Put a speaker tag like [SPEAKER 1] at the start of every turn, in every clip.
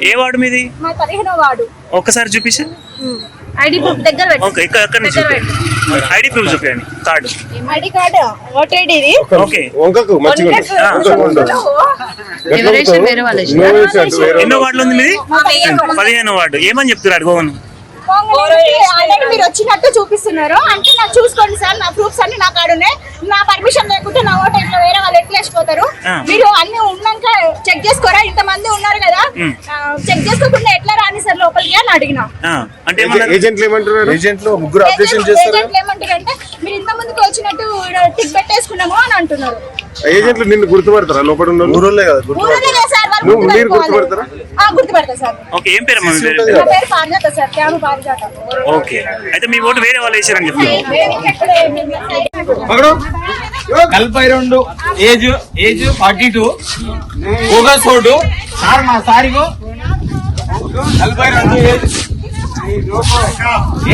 [SPEAKER 1] ఏ ward మీది? ఒక్కసారి చూపిస్తే
[SPEAKER 2] ఐడి ప్రూఫ్ దగ్గర
[SPEAKER 1] ఐడి ప్రూఫ్ చూపించండి. Card
[SPEAKER 2] ID card voter ID ఇది.
[SPEAKER 1] ఓకే. ఎన్నో వార్డులు ఉంది మీది? 15వ వార్డు. ఏమని చెప్తున్నారు గోవన్?
[SPEAKER 2] ఆల్రెడీ మీరు వచ్చినట్టు చూపిస్తున్నారు అంటే నాకు చూసుకోండి సార్, నా ప్రూఫ్స్ అన్ని నా కాడ ఉన్నాయి. నా పర్మిషన్ లేకుంటే నా ఓటు ఇట్లా వేరే వాళ్ళు ఎట్లా వేసిపోతారు? మీరు అన్ని ఉన్నాక చెక్ చేసుకోరా? ఇంతమంది ఉన్నారు కదా, చెక్ చేసుకోకుండా ఎట్లా రాని సార్ లోపలికి అని అడిగినా.
[SPEAKER 3] ఏజెంట్లు ఏమంటారు? ఏజెంట్లు
[SPEAKER 2] ఏమంటారంటే మీరు ఇంత ముందుకు వచ్చినట్టు టిక్ పెట్టేసుకున్నాము అని అంటున్నారు.
[SPEAKER 3] ఏజెంట్లు నిన్ను గుర్తుపడతారా? లోపల ఊరోళ్ళే కదా గుర్తుపడతారా?
[SPEAKER 2] గుర్తుపడతా సార్.
[SPEAKER 1] ఓకే. ఏం పేరు?
[SPEAKER 2] నా పేరు పారిజాత సార్, క్యాము పారిజాత.
[SPEAKER 1] ఓకే. అయితే మీ ఓటు వేరే వాళ్ళు వేసారని చెప్తున్నారు.
[SPEAKER 4] 42 ఏజ్ 42 ఓటు సార్ మా సారిగో 42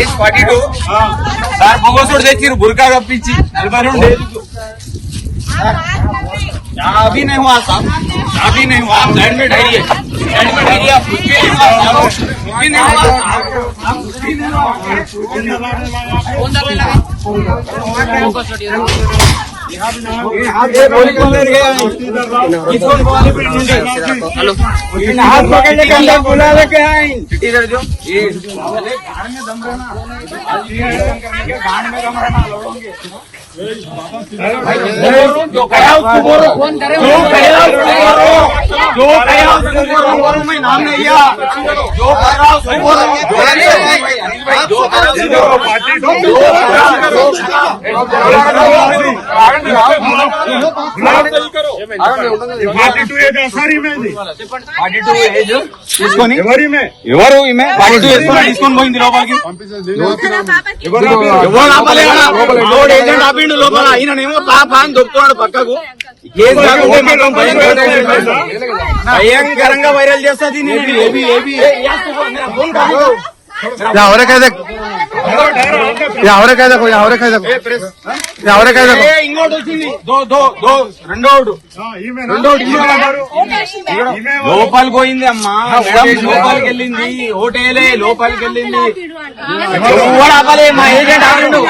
[SPEAKER 4] ఏజ్ 42 సార్ బొగోసోడు తెచ్చిరు బుర్కా కప్పించి 42 ఏజ్ अभी नहीं हुआ साहब, अभी नहीं हुआ. साइड में डालिए, साइड में डालिए. आप कुछ भी नहीं हुआ, कुछ भी नहीं हुआ. हेलो, हाथ पकड़ने के अंदर बुला लेके आए. इधर जो ये गाड़ में दम रहना, गाड़ में दम रहना लोगे. जो करा उसको बोलो, फोन करे जो करा उसको बोलो. मैं नाम नहीं लिया. जो करा उसको बोलो. जो करा తీసుకొని ఎవరు ఈమె 42 వేసుకొని తీసుకొని పోయింది లోపలికి. ఏజెంట్ ఆపిండు లోపల. ఈయనేమో పాప అని దొక్కుతున్నాడు పక్కకు. భయంకరంగా వైరల్ చేస్తుంది. ఇంకోటి వచ్చింది లోపలికి పోయింది అమ్మా. లోపలికి వెళ్ళింది. ఓటేలే లోపలికి వెళ్ళింది. ఆపాలి. మా ఏజెంట్ ఆపిండు.